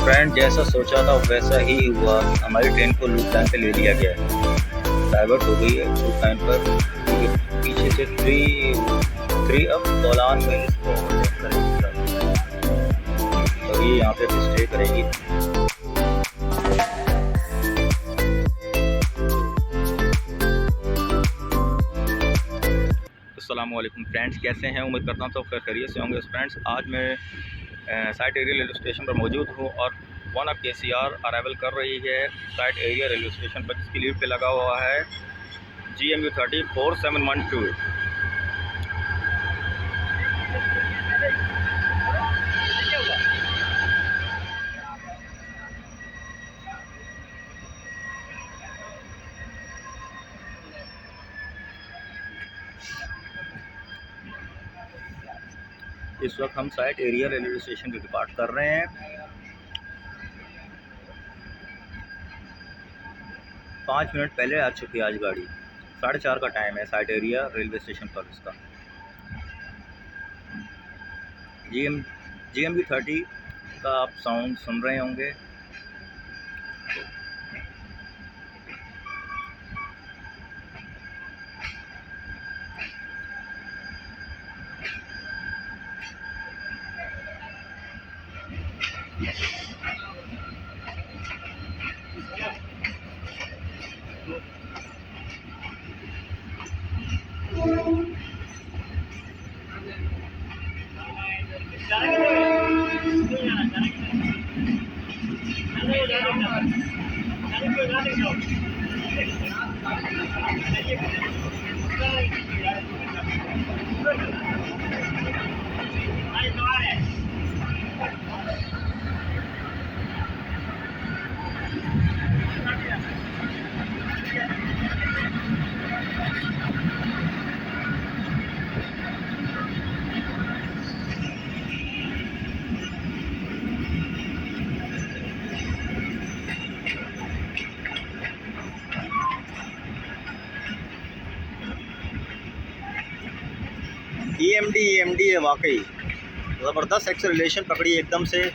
Friend जैसा सोचा था वैसा ही हुआ। हमारी ट्रेन को लूप लाइन पे ले लिया गया है, डाइवर्ट हो गई है लूप लाइन पर। पीछे से थ्री अब दौलान में इसको ओवरटेक करेगी और ये यहाँ पे स्टे करेगी। अस्सलाम वालेकुम फ्रेंड्स, कैसे हैं? उम्मीद करता हूँ सब खैरियत से होंगे। फ्रेंड्स आज मैं साइट एरिया रेलवे स्टेशन पर मौजूद हूँ और वन ऑफ KCR अराइवल कर रही है साइट एरिया रेलवे स्टेशन पर, जिसकी लीड पे लगा हुआ है GMU 304712। इस वक्त हम साइट एरिया रेलवे स्टेशन से डिपार्ट कर रहे हैं। 5 मिनट पहले आ चुकी है आज गाड़ी। 4:30 का टाइम है साइट एरिया रेलवे स्टेशन पर। इसका GMU 30 का आप साउंड सुन रहे होंगे। EMD है वाकई ज़बरदस्त एक्सेलरेशन पकड़ी एकदम से। ये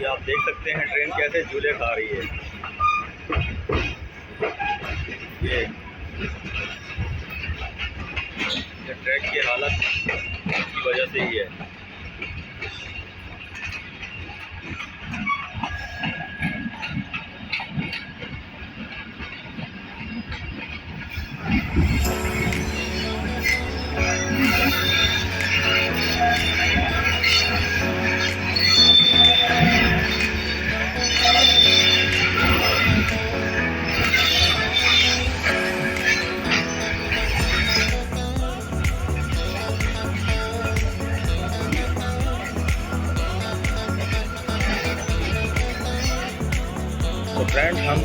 आप देख सकते हैं ट्रेन कैसे झूले खा रही है। ये ट्रैक की हालत की वजह से ही है। तो फ्रेंड्स हम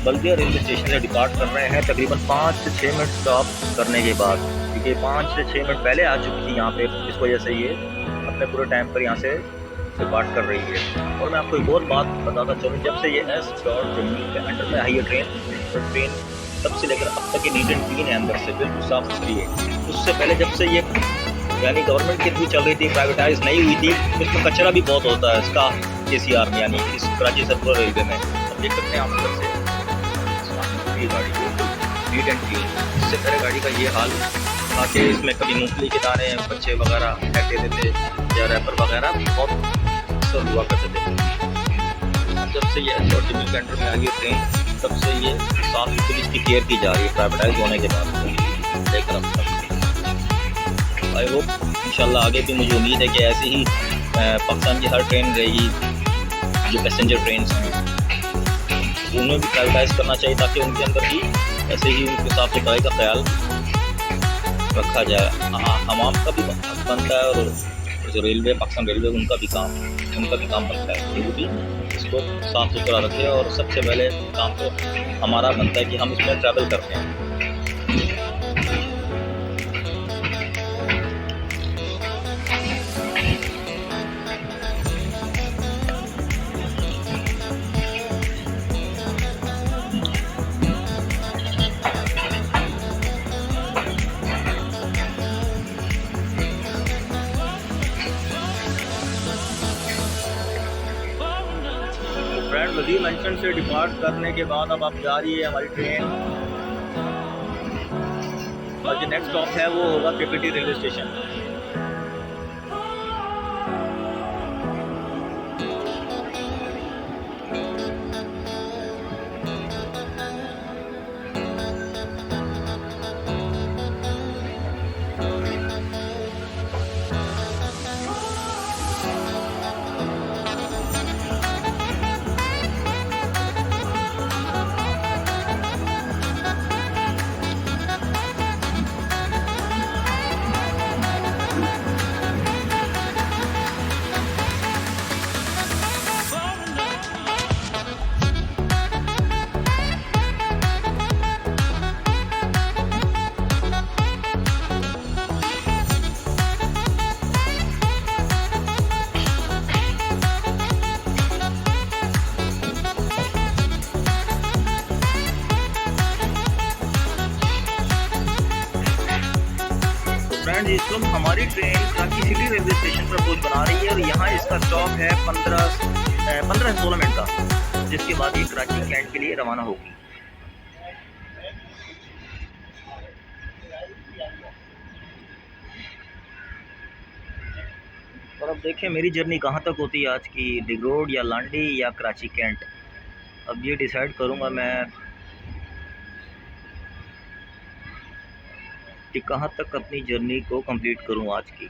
बल्दिया रेलवे स्टेशन से डिपार्ट कर रहे हैं तकरीबन 5 से 6 मिनट स्टॉप करने के बाद, क्योंकि 5 से 6 मिनट पहले आ चुकी थी यहाँ पे। इस वजह से ये अपने पूरे टाइम पर यहाँ से डिपार्ट कर रही है। और मैं आपको एक और बात बताता चलूँ, जब से ये जम्मू के अंडर में आई है ट्रेन, तो ट्रेन तब से लेकर अब तक ये नीट एंड क्लीन है, अंदर से बिल्कुल साफ़ सुथरी है। उससे पहले जब से ये यानी गवर्नमेंट की थ्रू चल रही थी, प्राइवेटाइज नहीं हुई थी, इसमें कचरा भी बहुत होता है इसका KCR में, यानी इस कराची सर्कुलर रेलवे में। अब देख सकते हैं आप अंदर से ये गाड़ी नीट एंड क्लीन। इससे पहले गाड़ी का ये हाल था कि इसमें कभी मूंगफली के दाने, बच्चे वगैरह फेंक देते थे या रैपर वगैरह बहुत अक्सर हुआ करते थे। जब से ये जम्मू के अंडर में आई है ट्रेन, तब से ये साफ सुथरी इसकी केयर की जा रही है प्राइवेटाइज होने के बाद। देख आई होप इंशाल्लाह आगे भी मुझे उम्मीद है कि ऐसी ही पाकिस्तान की हर ट्रेन रहेगी, जो पैसेंजर ट्रेन हैं उन्हें भी प्राइवेटाइज करना चाहिए, ताकि उनके अंदर भी ऐसे ही उनके साफ सफाई का ख्याल रखा जाए। हमाम का भी हक बनता है और जो रेलवे पाकिस्तान रेलवे उनका भी काम बनता है कि वो भी इसको साफ़ सुथरा रखे। और सबसे पहले काम तो हमारा बनता है कि हम इसमें ट्रैवल करते हैं। बल्दिया मेंशन से डिपार्ट करने के बाद अब जा रही है हमारी ट्रेन, और जो नेक्स्ट स्टॉप है वो होगा केपीटी रेलवे स्टेशन। फ्रेंड्स, इस वक्त हमारी train Karachi city railway station पर पहुंच बना रही है और यहाँ इसका स्टॉप है 15 से 16 मिनट का, जिसके बाद ये कराची कैंट के लिए रवाना होगी। और अब देखें मेरी जर्नी कहाँ तक होती है आज की, डिग रोड या लांडी या कराची कैंट। अब ये डिसाइड करूँगा मैं कि कहाँ तक अपनी जर्नी को कंप्लीट करूँ आज की।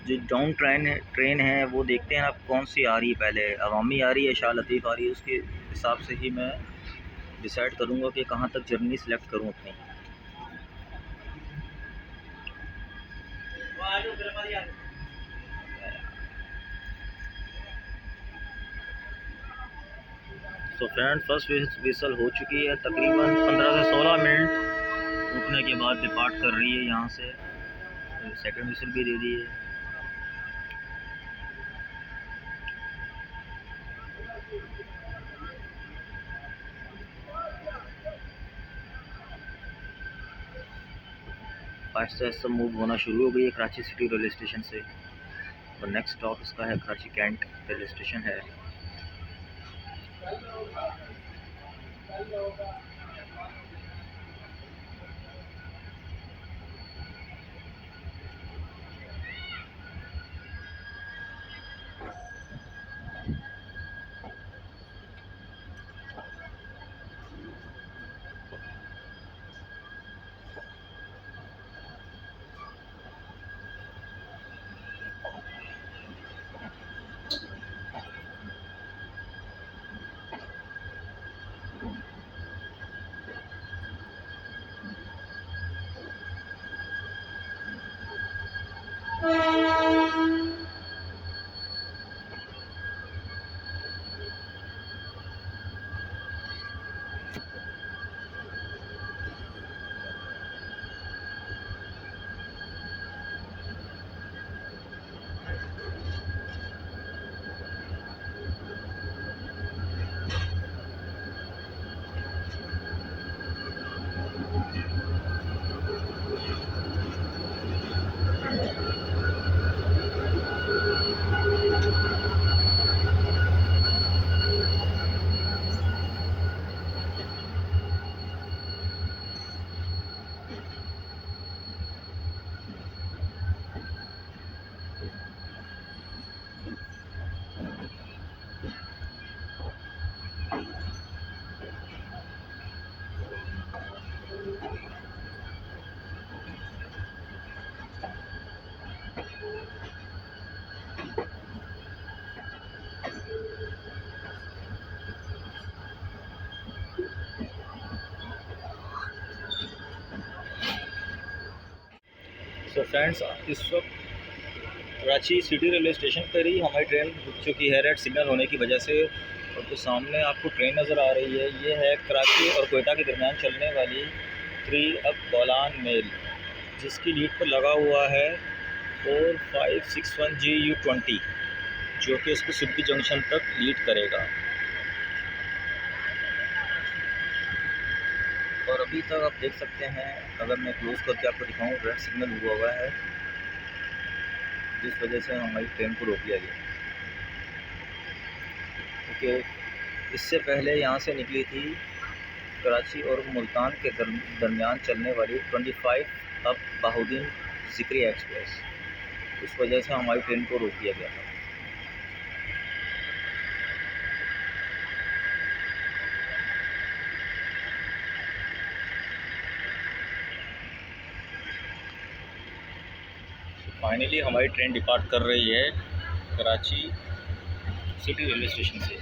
जो डाउन ट्रेन है वो देखते हैं आप कौन सी आ रही है, पहले अवामी आ रही है, शाह लतीफ़ आ रही है, उसके हिसाब से ही मैं डिसाइड करूँगा कि कहाँ तक जर्नी सेलेक्ट करूँ अपनी। तो फ्रेंड्स, फर्स्ट विसल हो चुकी है, तकरीबन 15 से 16 मिनट रुकने के बाद डिपार्ट कर रही है यहाँ से। सेकंड विसल भी दे दी है। आहिस्ता आहिस्ता मूव होना शुरू हो गई है कराची सिटी रेलवे स्टेशन से, और नेक्स्ट स्टॉप इसका है कराची कैंट रेलवे स्टेशन है। तो फ्रेंड्स, इस वक्त कराची सिटी रेलवे स्टेशन पर ही हमारी ट्रेन रुक चुकी है रेड सिग्नल होने की वजह से। और तो सामने आपको ट्रेन नज़र आ रही है, ये है कराची और कोयटा के दरमियान चलने वाली 3 अप बोलान मेल, जिसकी लीड पर लगा हुआ है 4561 GU20, जो कि इसको सिटी जंक्शन तक लीड करेगा। और अभी तक आप देख सकते हैं, अगर मैं क्लोज करके आपको दिखाऊं, रेड सिग्नल हुआ है, जिस वजह से हमारी ट्रेन को रोक लिया गया। क्योंकि इससे पहले यहाँ से निकली थी कराची और मुल्तान के दरमियान चलने वाली 25 अब बहाउद्दीन ज़िक्री एक्सप्रेस। इस वजह से हमारी ट्रेन को रोक दिया गया था। फाइनली हमारी ट्रेन डिपार्ट कर रही है कराची सिटी रेलवे स्टेशन से।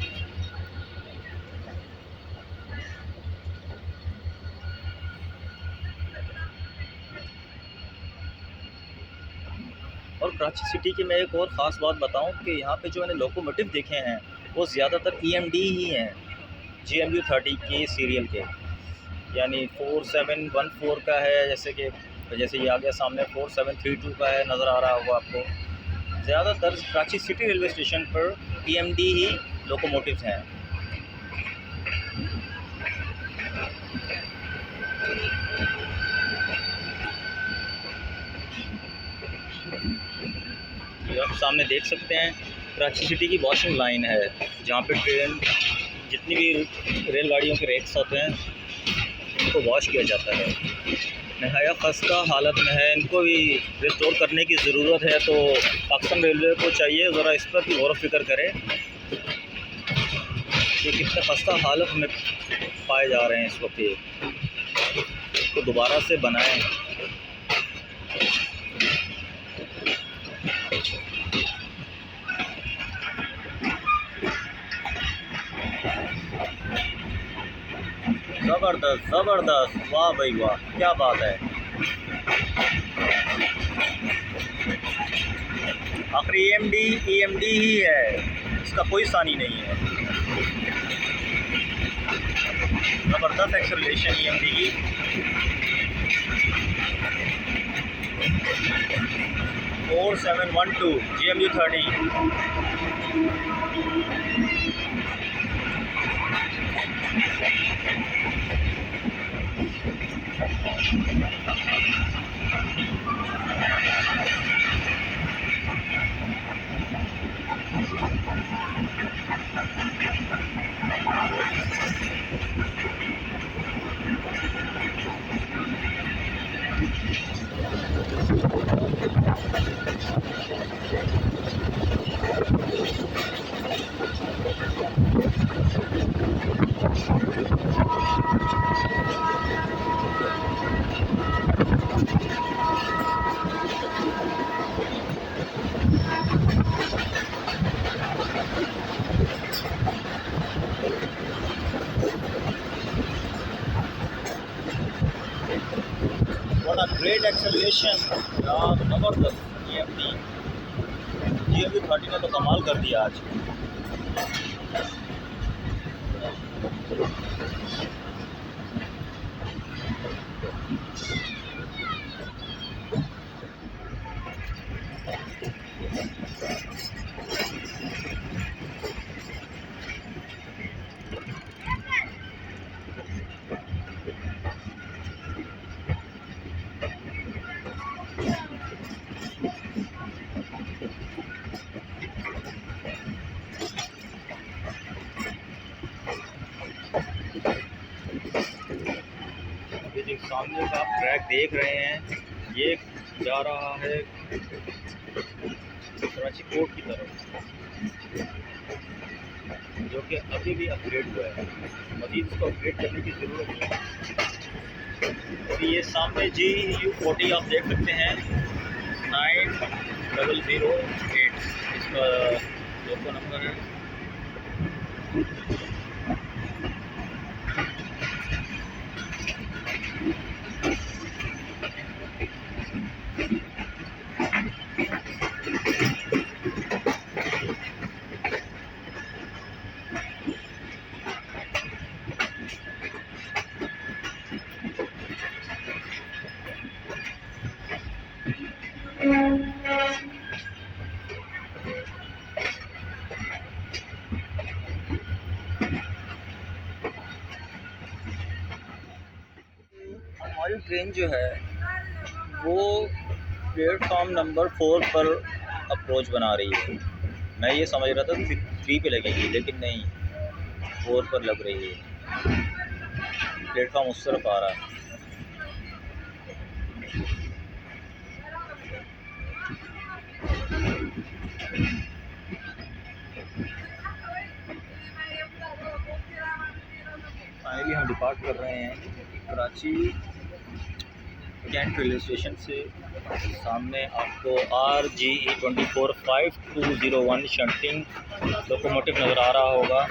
और कराची सिटी की मैं एक और ख़ास बात बताऊं कि यहाँ पे जो मैंने लोकोमोटिव देखे हैं वो ज़्यादातर EMD ही हैं, GMU 30 के सीरियल के, यानी 4714 का है, जैसे ये आ गया सामने 4732 का है, नज़र आ रहा होगा आपको। ज़्यादातर कराची सिटी रेलवे स्टेशन पर EMD ही लोकोमोटिव्स हैं। ये आप सामने देख सकते हैं कराची सिटी की वॉशिंग लाइन है, जहाँ पे ट्रेन जितनी भी रेलगाड़ियों के रेक्स होते हैं उनको वॉश किया जाता है। नहाया खस्ता हालत में है, इनको भी रिस्टोर करने की ज़रूरत है। तो पाकिस्तान रेलवे को चाहिए ज़रा इस पर भी गौर फिक्र करे कि कितने खस्ता हालत में पाए जा रहे हैं इस वक्त, इसको दोबारा से बनाएं। ज़बरदस्त ज़बरदस्त, वाह भाई वाह, क्या बात है। आखिरी EMD ही है, इसका कोई सानी नहीं है। ज़बरदस्त एक्सेलरेशन EMD की। और 712 GMU 30। What a great acceleration, यार ज़बरदस्त। GMU 30 ने तो कमाल कर दिया आज। ये जो सामने का आप ट्रैक देख रहे हैं, ये जा रहा है कराची कोर्ट की तरफ, जो कि अभी भी अपग्रेड हुआ है। मज़ीद इसको अपग्रेड करने की ज़रूरत है। अभी ये सामने GU 40 आप देख सकते हैं, 9008 इसका लोको नंबर है। हमारी ट्रेन जो है वो प्लेटफॉर्म नंबर 4 पर अप्रोच बना रही है। मैं ये समझ रहा था 3 पे लगेगी, लेकिन नहीं, 4 पर लग रही है, प्लेटफॉर्म उस तरफ आ रहा है। फाइनली हम डिपार्ट कर रहे हैं कराची कैंट रेलवे स्टेशन से। सामने आपको RGE 24501 शंटिंग लोकोमोटिव नज़र आ रहा होगा।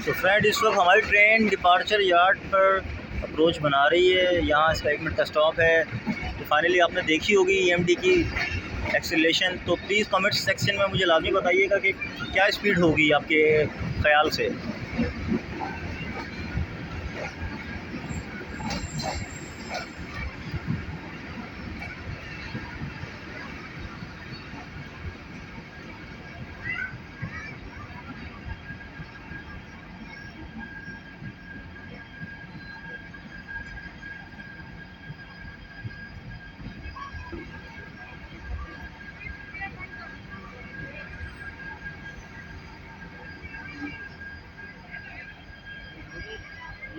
तो फ्रेंड, इस वक्त हमारी ट्रेन डिपार्चर यार्ड पर अप्रोच बना रही है। यहाँ इसका 1 मिनट का स्टॉप है। तो फाइनली आपने देखी होगी EMD की एक्सीलरेशन। तो प्लीज़ कमेंट सेक्शन में मुझे लाजमी बताइएगा कि क्या स्पीड होगी आपके ख़्याल से।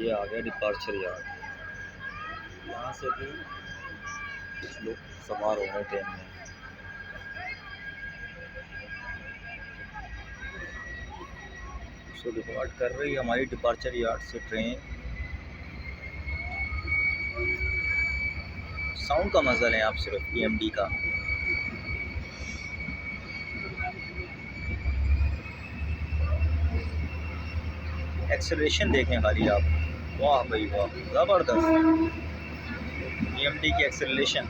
ये आ गया डिपार्चर यार्ड। यहाँ से भी कुछ लोग सवार हो रहे ट्रेन में। सो डिपार्ट कर रही है हमारी डिपार्चर यार्ड से ट्रेन। साउंड का मज़ा लें आप सिर्फ EMD का। एक्सेलरेशन देखें खाली आप, वाह भाई वाह, ज़बरदस्त EMD की acceleration.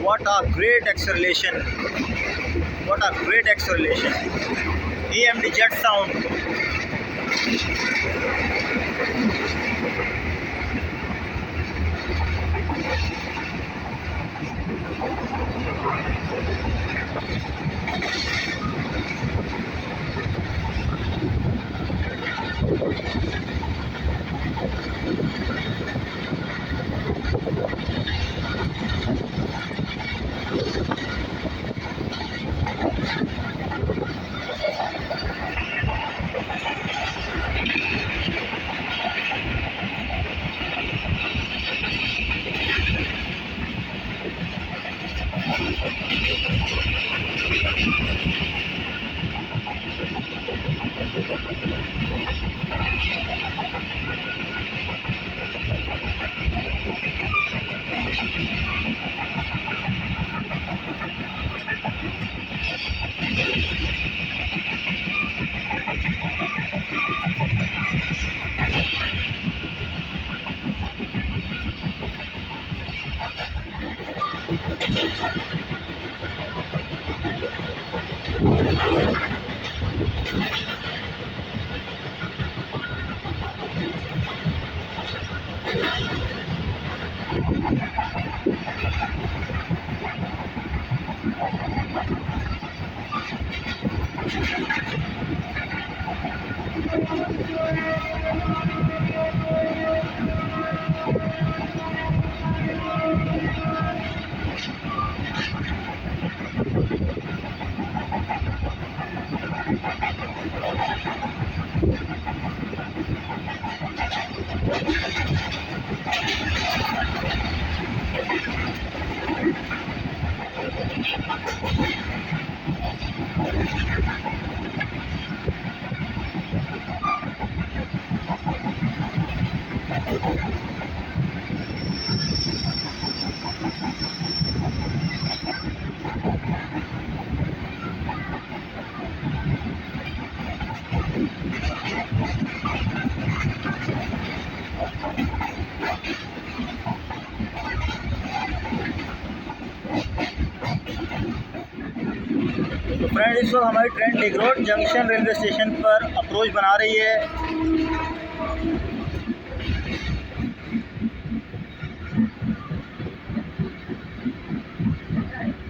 What a great acceleration! What a great acceleration! EMD jet sound. तो फ्रेंड, इस वक्त हमारी ट्रेन टिगरोड जंक्शन रेलवे स्टेशन पर अप्रोच बना रही है।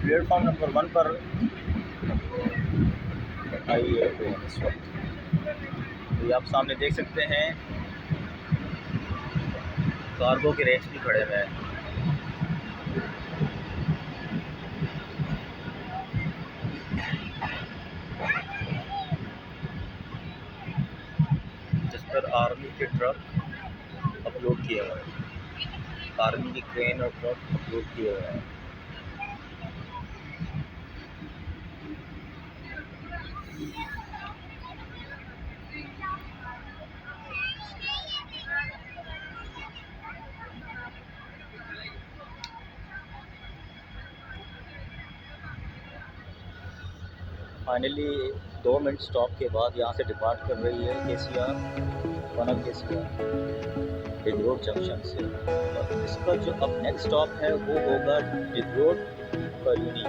प्लेटफॉर्म नंबर 1 पर आई है ट्रेन इस वक्त। तो आप सामने देख सकते हैं कार्गो के रेंज भी खड़े हुए हैं। जिस पर आर्मी के ट्रक अपलोड किए हुए हैं, आर्मी की क्रेन और ट्रक अपलोड किए हुए हैं। फाइनली 2 मिनट स्टॉप के बाद यहाँ से डिपार्ट कर रही है KCR, वनम KCR टिगरोड जंक्शन से। और इसका जो अब नेक्स्ट स्टॉप है वो होगा टिगरोड बरौनी।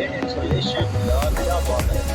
ग्रेट इंस्टॉलेशन यार, क्या बात है।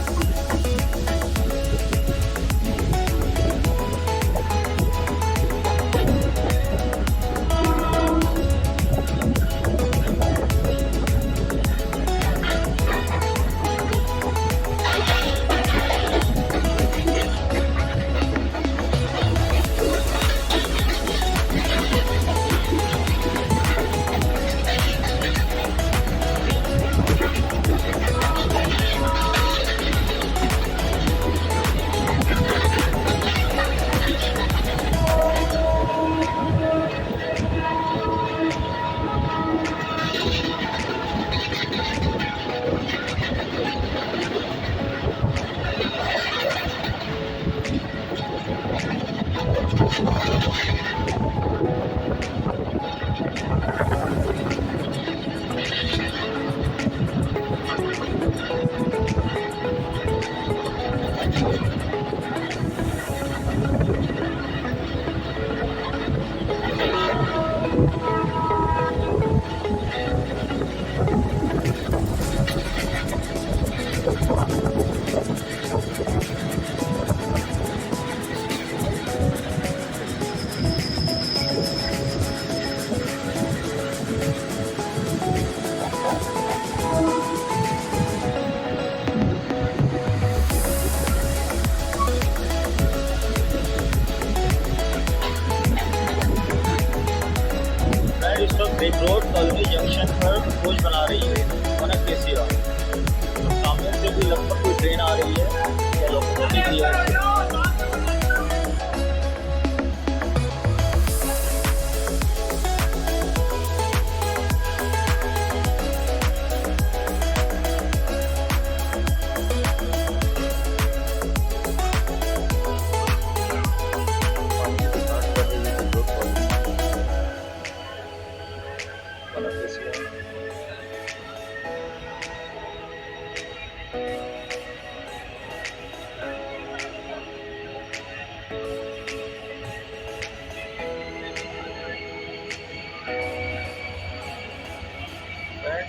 इस वक्त रिंग रोड कॉलोनी जंक्शन पर खोज बना रही है वन केसीआर। सामने से भी लगभग कोई ट्रेन आ रही है या लोकोमोटिव भी है।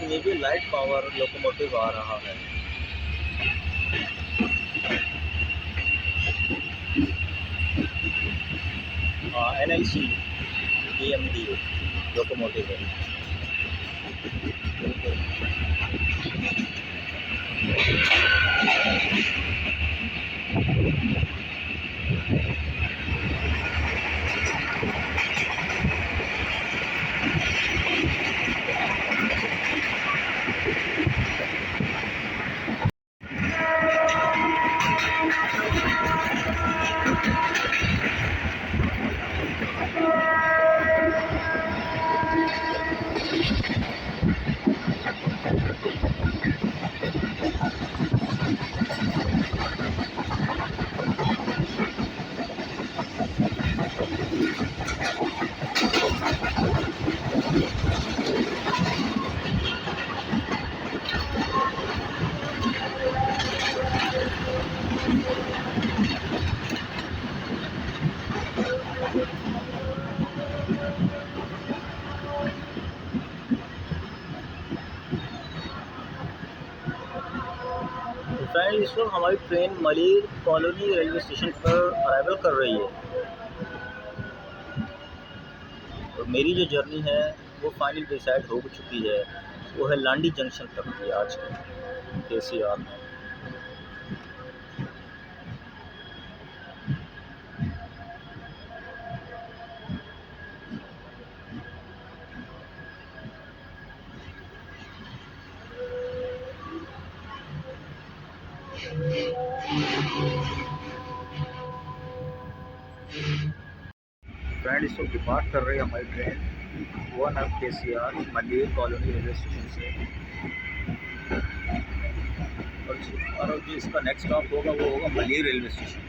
ये भी लाइट पावर लोकोमोटिव आ रहा है। हाँ, NLC DMD लोकोमोटिव है। फ्रेंड, इस वक्त हमारी train Malir colony railway station पर अराइवल कर रही है और मेरी जो जर्नी है वो फाइनल डिसाइड हो चुकी है। वो है लांडी जंक्शन तक की आज KCR में। फ्रेंड, इस वक्त डिपार्ट कर रही है हमारी train 1 KCR Malir colony railway station से। और जो इसका नेक्स्ट स्टॉप होगा वो होगा Malir railway station.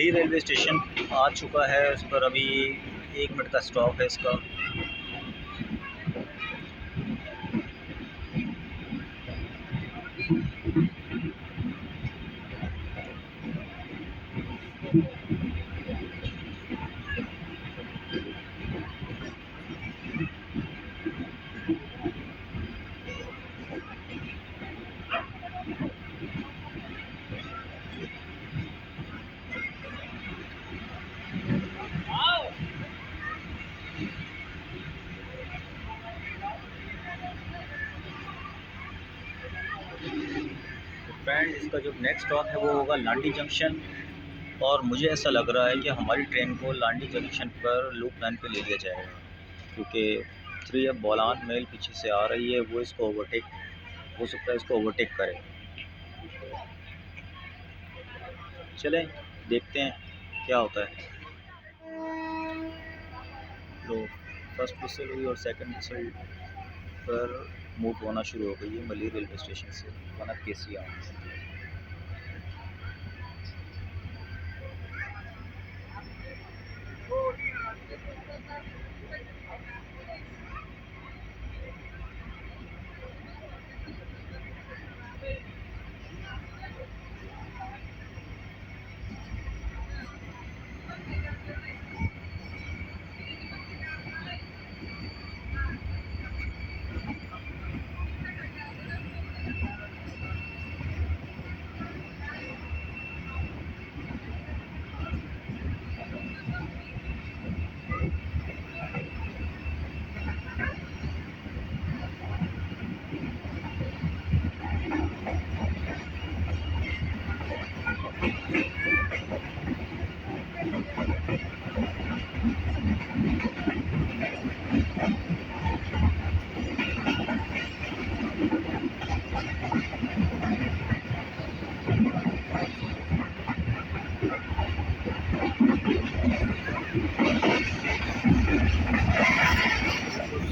Malir railway station आ चुका है। इस पर अभी 1 मिनट का स्टॉप है इसका। फ्रेंड, इसका जो नेक्स्ट स्टॉप है वो होगा लांडी जंक्शन। और मुझे ऐसा लग रहा है कि हमारी ट्रेन को लांडी जंक्शन पर लूप लाइन पे ले लिया जाएगा, क्योंकि 3F बोलान मेल पीछे से आ रही है, वो इसको ओवरटेक हो सकता है, इसको ओवरटेक करे। चलें देखते हैं क्या होता है। तो फर्स्ट विसल हुई और सेकंड विसल पर मूव होना शुरू हो गई है मलीर रेलवे स्टेशन से वन KCR।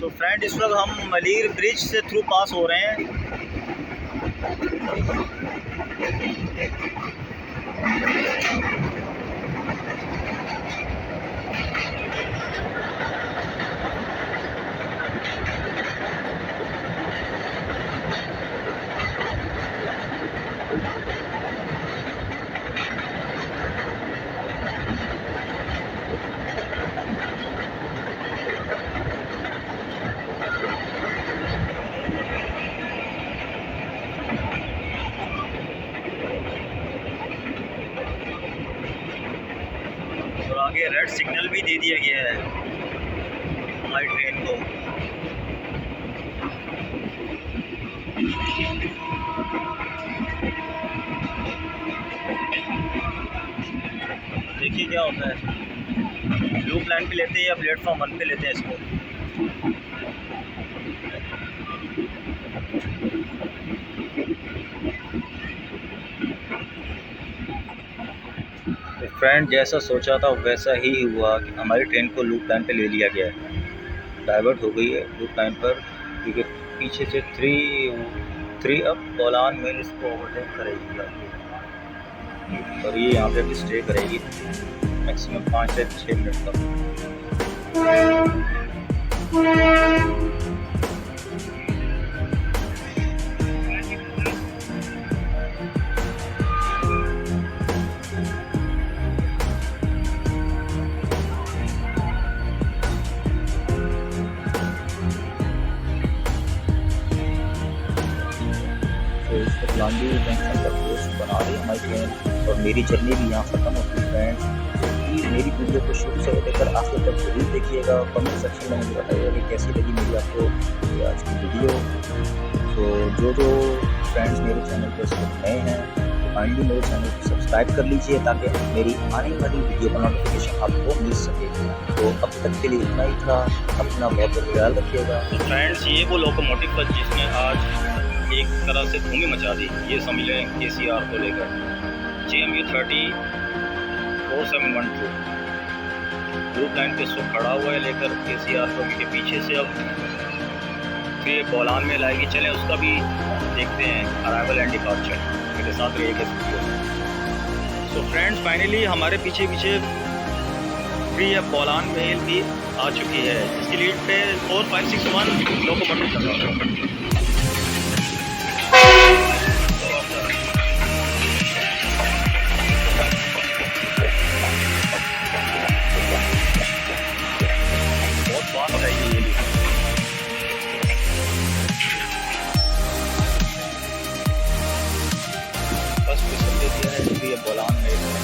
तो फ्रेंड, इस वक्त हम मलीर ब्रिज से थ्रू पास हो रहे हैं। और आगे रेड सिग्नल भी दे दिया गया है हमारी ट्रेन को। देखिए क्या होता है, लूप लाइन पे लेते हैं या प्लेटफॉर्म 1 पे लेते हैं इसको। तो फ्रेंड, जैसा सोचा था वैसा ही हुआ कि हमारी ट्रेन को लूप लाइन पे ले लिया गया है, डाइवर्ट हो गई है लूप लाइन पर, क्योंकि पीछे से 3F बोलान मेल इसको ओवरटेक करेगी और ये यहाँ पे भी स्टे करेगी मैक्सिमम 5 से 6 मिनट तक। लांडी जंक्शन पर दोस्त बना रही हमारी ट्रेन और मेरी जर्नी भी यहाँ ख़त्म होती है। फ्रेंड्स, मेरी वीडियो को शुरू से लेकर आखिर तक जरूर देखिएगा। कमेंट सेक्शन में मुझे बताइएगा कि कैसी लगी मेरी आपको आज की वीडियो। तो जो फ्रेंड्स मेरे चैनल पर सिर्फ नए हैं, काइंडली मेरे चैनल को सब्सक्राइब कर लीजिए ताकि मेरी आने वाली वीडियो का नोटिफिकेशन आपको मिल सके। तो अब तक के लिए इतना ही था, अपना बहुत बहुत ख्याल रखिएगा। तो फ्रेंड्स, ये वो लोकोमोटिव था जिसने आज एक तरह से धूम मचा दी। ये समझ लें KCR को लेकर JMU 30 4712 लूप लाइन पे इसको खड़ा हुआ है लेकर KCR को, क्योंकि पीछे से अब फिर बोलान में लाएगी। चलें उसका भी देखते हैं अराइवल एंड डिपार्चर। मेरे साथ रहिएगा। तो फ्रेंड्स फाइनली हमारे पीछे पीछे VF बोलान मेल भी आ चुकी है, इसकी लीड पे 4561 लोकोमोटिव चल रहा है। बहुत फास्ट है ये लीड। फर्स्ट पोजीशन दे दिया है VF बोलान मेल ने।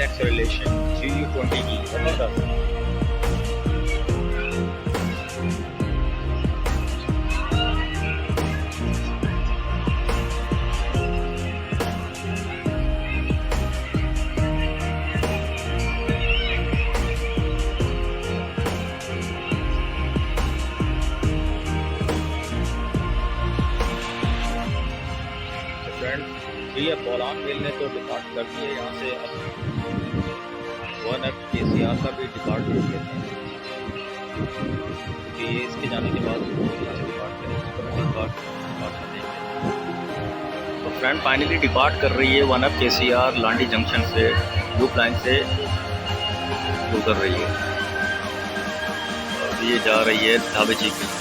Acceleration GU20 की जबरदस्त। VF बोलान मेल ने तो डिपार्ट कर दिया यहाँ से। अब 1F KCR का भी डिपार्ट देख लेते हैं कि इसके जाने के बाद यहाँ से डिपार्ट करेंगे। तो फ्रेंड फाइनली डिपार्ट कर रही है 1F KCR लांडी जंक्शन से, लूप लाइन से गुजर रही है। और ये जा रही है ढाबे जी की।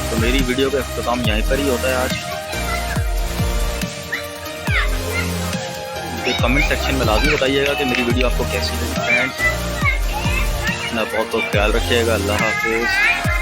तो मेरी वीडियो का इख्तिताम यहीं पर ही होता है आज। तो कमेंट सेक्शन में लाजमी बताइएगा कि मेरी वीडियो आपको कैसी लगी फ्रेंड्स। अपना बहुत ख्याल रखिएगा। अल्लाह हाफिज़।